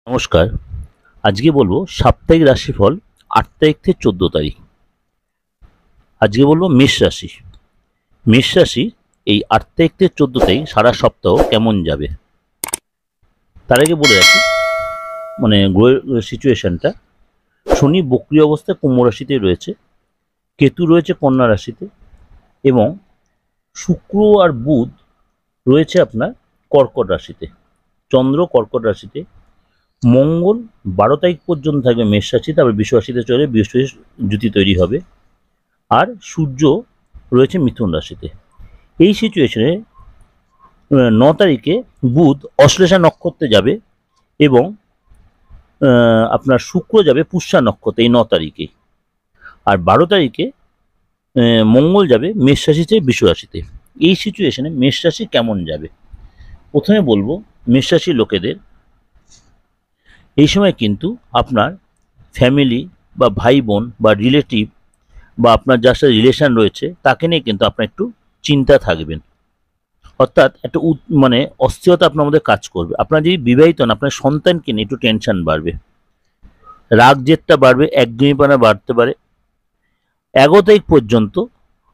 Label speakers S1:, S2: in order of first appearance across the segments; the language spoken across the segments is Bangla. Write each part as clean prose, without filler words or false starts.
S1: নমস্কার। আজকে বলবো সাপ্তাহিক রাশিফল ৮ তারিখ থেকে ১৪ তারিখ। আজকে বলবো মেষ রাশি। মেষ রাশি এই ৮ তারিখ থেকে ১৪ তারিখ সারা সপ্তাহ কেমন যাবে। তার আগে বলে রাখি গ্রহের সিচুয়েশনটা। শনি বক্রী অবস্থায় কুম্ভ রাশিতে রয়েছে, কেতু রয়েছে কন্যা রাশিতে এবং শুক্র আর বুধ রয়েছে আপনার কর্কট রাশিতে, চন্দ্র কর্কট রাশিতে, মঙ্গল ১২ তারিখ পর্যন্ত থাকবে মেষ রাশিতে, আবার বৃষ রাশিতে চলে বৃহস্পতির জুতি তৈরি হবে, আর সূর্য রয়েছে মিথুন রাশিতে। এই সিচুয়েশনে ৯ তারিখে বুধ অশ্লেষা নক্ষত্রে যাবে এবং আপনার শুক্র যাবে পুষ্যা নক্ষত্রে এই ৯ তারিখে, আর ১২ তারিখে মঙ্গল যাবে মেষ রাশি থেকে বৃষ রাশিতে। এই সিচুয়েশনে মেষ রাশি কেমন যাবে। প্রথমে বলবো মেষ রাশির লোকেদের এই সময় কিন্তু আপনার ফ্যামিলি বা ভাই বোন বা রিলেটিভ বা আপনার যার সাথে রিলেশন রয়েছে তাকে নিয়ে কিন্তু আপনার একটু চিন্তা থাকবেন, অর্থাৎ একটা অস্থিরতা আপনার মধ্যে কাজ করবে। আপনার যদি বিবাহিত হন আপনার সন্তানকে নিয়ে একটু টেনশন বাড়বে, রাগ জেদটা বাড়বে, একগুঁয়েপনা বাড়তে পারে। ১১ তারিখ পর্যন্ত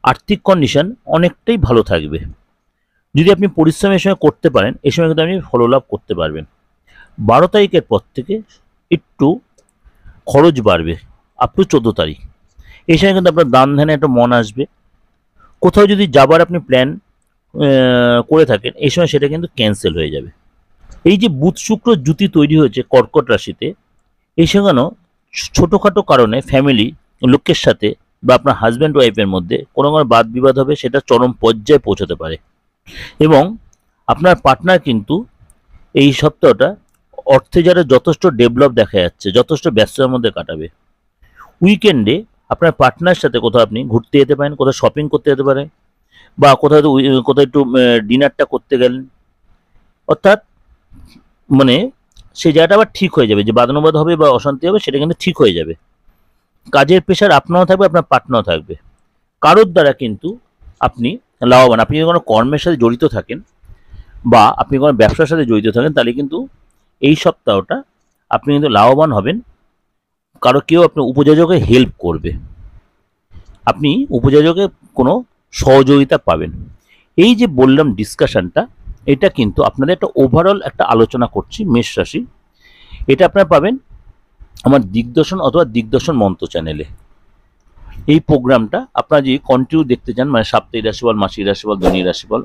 S1: আর্থিক কন্ডিশন অনেকটাই ভালো থাকবে। যদি আপনি পরিশ্রম এই সময় করতে পারেন এই সময় কিন্তু আপনি ফললাভ করতে পারবেন। ১২ তারিখের পর থেকে একটু খরচ বাড়বে আপ টু ১৪ তারিখ। এই সময় কিন্তু আপনার দান ধ্যানে একটা মন আসবে। কোথাও যদি যাবার আপনি প্ল্যান করে থাকেন এই সময় সেটা কিন্তু ক্যান্সেল হয়ে যাবে। এই যে বুধ শুক্র জুতি তৈরি হয়েছে কর্কট রাশিতে, এই সেখানেও ছোটোখাটো কারণে ফ্যামিলি লোকের সাথে বা আপনার হাজব্যান্ড ওয়াইফের মধ্যে কোনো বাদ বিবাদ হবে, সেটা চরম পর্যায়ে পৌঁছাতে পারে। এবং আপনার পার্টনার কিন্তু এই সপ্তাহটা অর্থে যারা যথেষ্ট ডেভেলপ দেখা যাচ্ছে, যথেষ্ট ব্যস্ততার মধ্যে কাটাবে। উইকেন্ডে আপনার পার্টনার সাথে কোথাও আপনি ঘুরতে যেতে পারেন, কোথাও শপিং করতে যেতে পারেন, বা কোথাও একটু ডিনারটা করতে গেলেন, অর্থাৎ সেই জায়গাটা আবার ঠিক হয়ে যাবে। যে বাদানুবাদ হবে বা অশান্তি হবে সেটা কিন্তু ঠিক হয়ে যাবে। কাজের প্রেশার আপনারও থাকবে, আপনার পার্টনারও থাকবে। কারোর দ্বারা কিন্তু আপনি লাভবান। আপনি যদি কোনো কর্মের সাথে জড়িত থাকেন বা আপনি কোনো ব্যবসার সাথে জড়িত থাকেন তাহলে কিন্তু এই সপ্তাহটা আপনি কিন্তু লাভবান হবেন। কেউ আপনার উপযোজকে হেল্প করবে, আপনি উপযোজকে কোনো সহযোগিতা পাবেন। এই যে বললাম ডিসকাশনটা, এটা কিন্তু আপনাদের একটা ওভারঅল একটা আলোচনা করছি মেষ রাশি। এটা আপনারা পাবেন আমার দিগদর্শন অথবা দিগদর্শন মন্ত্র চ্যানেলে। এই প্রোগ্রামটা আপনারা যদি কন্টিনিউ দেখতে চান, সাপ্তাহিক রাশিফল, মাসিক রাশিফল, দৈনিক রাশিফল,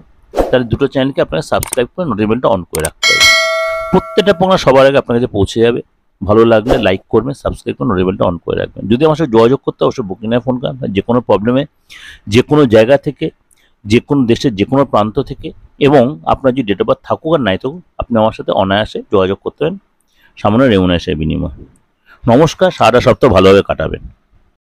S1: তাহলে দুটো চ্যানেলকে আপনারা সাবস্ক্রাইব করে নোটিফিকেশনটা অন করে রাখতে হবে। প্রত্যেকটা প্রোগ্রাম সবার আগে আপনার কাছে পৌঁছে যাবে। ভালো লাগলে লাইক করবেন, সাবস্ক্রাইব করে নোটিফিকেশনটা অন করে রাখবেন। যদি আমার সাথে যোগাযোগ করতে অবশ্যই বুকিংয়ে ফোন করেন। যে কোনো প্রবলেমে, যে কোনো জায়গা থেকে, যে কোনো দেশের যে কোনো প্রান্ত থেকে, এবং আপনার যদি ডেট অফ বার্থ থাকুক আর নাই থাকুক, আপনি আমার সাথে অনায়াসে যোগাযোগ করতে পারেন সামান্য রেমুনারেশনের বিনিময়ে। নমস্কার, সারাটা সপ্তাহ ভালোভাবে কাটাবেন।